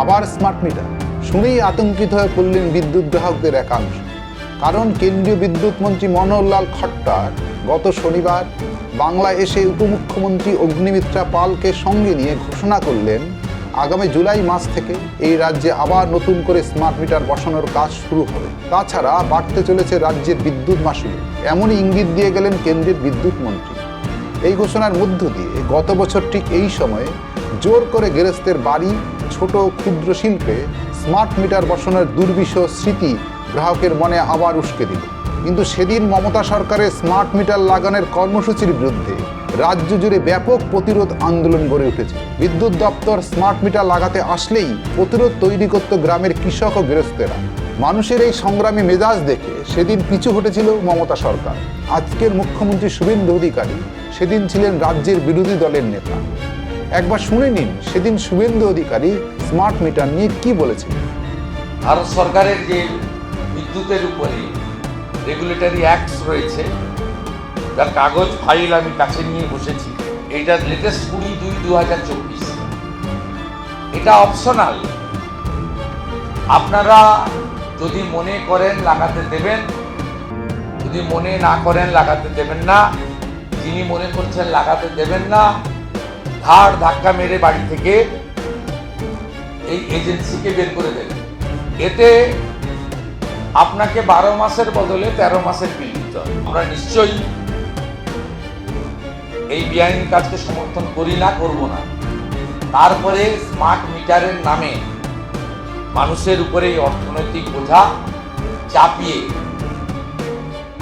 আবার smart meter শুনেই আতঙ্কিত হয়ে পড়লেন বিদ্যুৎ গ্রাহকদের একাংশ। কারণ কেন্দ্রীয় বিদ্যুৎ মন্ত্রী মনোহরলাল খট্টার গত শনিবার বাংলায় এসে উপমুখ্যমন্ত্রী অগ্নিমিত্রা পালকে সঙ্গে নিয়ে ঘোষণা করলেন আগামী জুলাই মাস থেকে এই রাজ্যে আবার নতুন করে স্মার্ট মিটার বসানোর কাজ শুরু হবে। তাছাড়া বাড়তে চলেছে রাজ্যের বিদ্যুৎ মাশুল, এমনই ইঙ্গিত দিয়ে গেলেন কেন্দ্রের বিদ্যুৎ মন্ত্রী। এই ঘোষণার মধ্য দিয়ে গত বছর ঠিক এই সময়ে জোর করে গেরস্তের বাড়ি, ছোট ক্ষুদ্র শিল্পে স্মার্ট মিটার বসানোর দুর্বিষহ স্মৃতি গ্রাহকের মনে আবার উস্কে দিল। কিন্তু সেদিন মমতা সরকারের স্মার্ট মিটার লাগানোর কর্মসূচির বিরুদ্ধে রাজ্য জুড়ে ব্যাপক প্রতিরোধ আন্দোলন গড়ে উঠেছে। বিদ্যুৎ দপ্তর স্মার্ট মিটার লাগাতে আসলেই প্রতিরোধ তৈরি করত গ্রামের কৃষক ও গৃহস্থেরা। মানুষের এই সংগ্রামী মেজাজ দেখে সেদিন পিছু হটেছিল মমতা সরকার। আজকের মুখ্যমন্ত্রী শুভেন্দু অধিকারী সেদিন ছিলেন রাজ্যের বিরোধী দলের নেতা। একবার শুনে নিন সেদিন শুভেন্দু অধিকারী স্মার্ট মিটার নিয়ে কি বলেছিলেন। ভারত সরকারের যে বিদ্যুতের উপরে রেগুলেটরি অ্যাক্টস রয়েছে, যার কাগজ ফাইল আমি কাছে নিয়ে বসেছি, এইটার লেটেস্ট 20/2/2024। এটা অপশনাল। আপনারা যদি মনে করেন লাগাতে দেবেন, যদি মনে না করেন লাগাতে দেবেন না। যিনি মনে করছেন লাগাতে দেবেন না, ধার ধাক্কা মেরে বাড়ি থেকে এই এজেন্সিকে বের করে দেবেন। এতে আপনাকে 12 মাসের বদলে 13 মাসের বিল দিতে হবে। আমরা নিশ্চয়ই এই বেআইনি কাজকে সমর্থন করি না, করব না। তারপরে স্মার্ট মিটারের নামে মানুষের উপরে এই অর্থনৈতিক বোঝা চাপিয়ে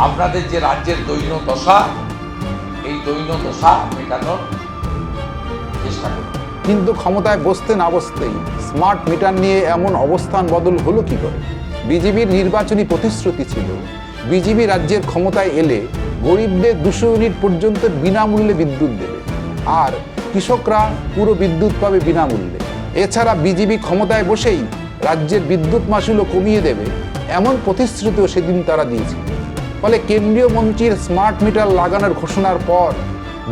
আপনাদের যে রাজ্যের দৈন্য দশা, এই দৈন্য দশা মেটানোর চেষ্টা করব। কিন্তু ক্ষমতায় বসতে না বসতেই স্মার্ট মিটার নিয়ে এমন অবস্থান বদল হলো কি করে? বিজেপির নির্বাচনী প্রতিশ্রুতি ছিল বিজেপি রাজ্যের ক্ষমতায় এলে গরিবদের 200 ইউনিট পর্যন্ত বিনামূল্যে বিদ্যুৎ দেবে, আর কৃষকরা পুরো বিদ্যুৎ পাবে বিনামূল্যে। এছাড়া বিজেপি ক্ষমতায় বসেই রাজ্যের বিদ্যুৎ মাশুলও কমিয়ে দেবে, এমন প্রতিশ্রুতিও সেদিন তারা দিয়েছিল। ফলে কেন্দ্রীয় মন্ত্রীর স্মার্ট মিটার লাগানোর ঘোষণার পর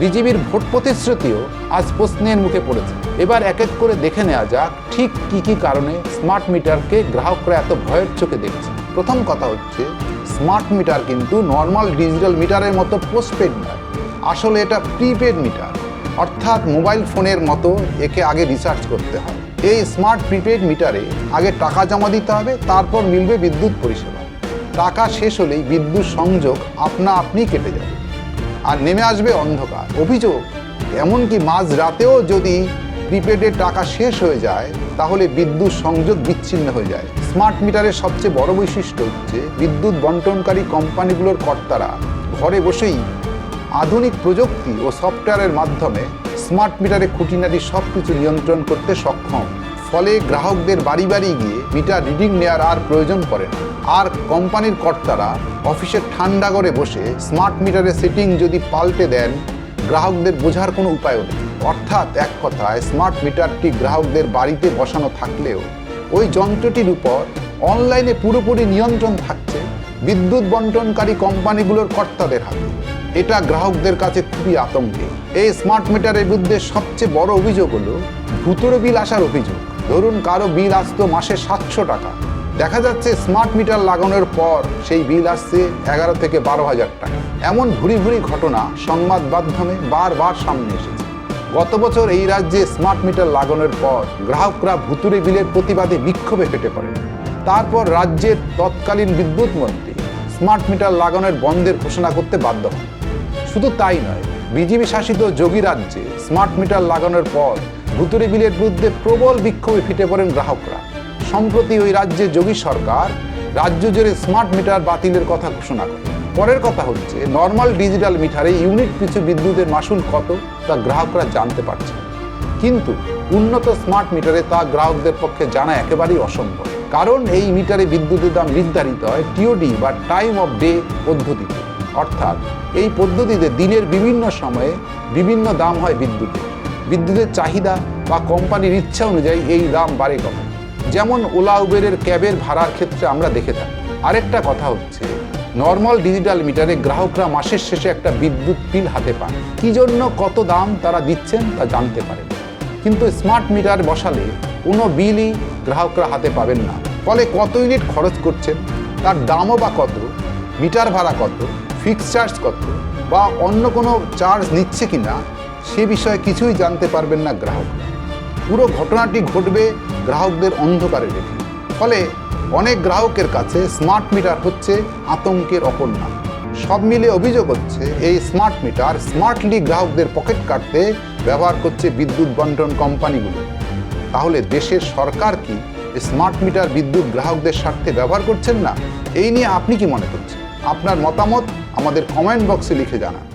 বিজেপির ভোট প্রতিশ্রুতিও আজ প্রশ্নের মুখে পড়েছে। এবার এক এক করে দেখে নেওয়া যাক ঠিক কি কি কারণে স্মার্ট মিটারকে গ্রাহকরা এত ভয়ের চোখে দেখছে। প্রথম কথা হচ্ছে, স্মার্ট মিটার কিন্তু নর্মাল ডিজিটাল মিটারের মতো পোস্টপেড নয়। আসলে এটা প্রিপেড মিটার, অর্থাৎ মোবাইল ফোনের মতো একে আগে রিচার্জ করতে হয়। এই স্মার্ট প্রিপেড মিটারে আগে টাকা জমা দিতে হবে, তারপর মিলবে বিদ্যুৎ পরিষেবা। টাকা শেষ হলেই বিদ্যুৎ সংযোগ আপনা আপনি কেটে যাবে আর নেমে আসবে অন্ধকার। অভিযোগ, এমনকি মাঝ রাতেও যদি প্রিপেডের টাকা শেষ হয়ে যায় তাহলে বিদ্যুৎ সংযোগ বিচ্ছিন্ন হয়ে যায়। স্মার্ট মিটারের সবচেয়ে বড় বৈশিষ্ট্য হচ্ছে বিদ্যুৎ বন্টনকারী কোম্পানিগুলোর কর্তারা ঘরে বসেই আধুনিক প্রযুক্তি ও সফটওয়্যারের মাধ্যমে স্মার্ট মিটারে খুঁটিনাটি সব কিছু নিয়ন্ত্রণ করতে সক্ষম। ফলে গ্রাহকদের বাড়ি বাড়ি গিয়ে মিটার রিডিং নেওয়ার আর প্রয়োজন পড়ে না। আর কোম্পানির কর্তারা অফিসের ঠান্ডা ঘরে বসে স্মার্ট মিটারের সেটিং যদি পাল্টে দেন, গ্রাহকদের বোঝার কোনো উপায়ও নেই। অর্থাৎ এক কথায় স্মার্ট মিটারটি গ্রাহকদের বাড়িতে বসানো থাকলেও ওই যন্ত্রটির উপর অনলাইনে পুরোপুরি নিয়ন্ত্রণ থাকছে বিদ্যুৎ বন্টনকারী কোম্পানিগুলোর কর্তাদের হাতে। এটা গ্রাহকদের কাছে খুবই আতঙ্কের। এই স্মার্ট মিটারের বিরুদ্ধে সবচেয়ে বড় অভিযোগ হলো ভুতুড়ে বিল আসার অভিযোগ। ধরুন কারো বিল আসতো মাসে 700 টাকা, দেখা যাচ্ছে স্মার্ট মিটার লাগানোর পর সেই বিল আসছে 11 থেকে 12,000 টাকা। এমন ভুরি ভুরি ঘটনা সংবাদ মাধ্যমে বারবার সামনে এসেছে। গত বছর এই রাজ্যে স্মার্ট মিটার লাগানোর পর গ্রাহকরা ভুতুড়ে বিলের প্রতিবাদে বিক্ষোভে ফেটে পড়েন। তারপর রাজ্যের তৎকালীন বিদ্যুৎ মন্ত্রী স্মার্ট মিটার লাগানোর বন্ধের ঘোষণা করতে বাধ্য হন। শুধু তাই নয়, বিজেপি শাসিত যোগী রাজ্যে স্মার্ট মিটার লাগানোর পর ভুতুড়ে বিলের বিরুদ্ধে প্রবল বিক্ষোভে ফেটে পড়েন গ্রাহকরা। সম্প্রতি ওই রাজ্যে যোগী সরকার রাজ্য জুড়ে স্মার্ট মিটার বাতিলের কথা ঘোষণা করে। পরের কথা হচ্ছে, নর্মাল ডিজিটাল মিটারে ইউনিট পিছু বিদ্যুতের মাশুল কত তা গ্রাহকরা জানতে পারছে, কিন্তু উন্নত স্মার্ট মিটারে তা গ্রাহকদের পক্ষে জানা একেবারেই অসম্ভব। কারণ এই মিটারে বিদ্যুতের দাম নির্ধারিত হয় টিওডি বা টাইম অফ ডে পদ্ধতিতে। অর্থাৎ এই পদ্ধতিতে দিনের বিভিন্ন সময়ে বিভিন্ন দাম হয় বিদ্যুতের চাহিদা বা কোম্পানির ইচ্ছা অনুযায়ী এই দাম বাড়ে কমে। যেমন ওলা উবেরের ক্যাবের ভাড়ার ক্ষেত্রে আমরা দেখে থাকি। আরেকটা কথা হচ্ছে, নর্মাল ডিজিটাল মিটারে গ্রাহকরা মাসের শেষে একটা বিদ্যুৎ বিল হাতে পান। কি জন্য কত দাম তারা দিচ্ছেন তা জানতে পারেন। কিন্তু স্মার্ট মিটার বসালে কোনো বিলই গ্রাহকরা হাতে পাবেন না। ফলে কত ইউনিট খরচ করছেন, তার দামও বা কত, মিটার ভাড়া কত, ফিক্সড চার্জ কত বা অন্য কোনো চার্জ নিচ্ছে কি না সে বিষয়ে কিছুই জানতে পারবেন না গ্রাহকরা। পুরো ঘটনাটি ঘটবে গ্রাহকদের অন্ধকারে রেখে। ফলে অনেক গ্রাহকের কাছে স্মার্ট মিটার হচ্ছে আতঙ্কের অপর নাম। সব মিলে অভিযোগ হচ্ছে এই স্মার্ট মিটার স্মার্টলি গ্রাহকদের পকেট কাটতে ব্যবহার করছে বিদ্যুৎ বন্টন কোম্পানিগুলো। তাহলে দেশের সরকার কি স্মার্ট মিটার বিদ্যুৎ গ্রাহকদের স্বার্থে ব্যবহার করছেন না? এই নিয়ে আপনি কি মনে করছেন? আপনার মতামত আমাদের কমেন্ট বক্সে লিখে জানান।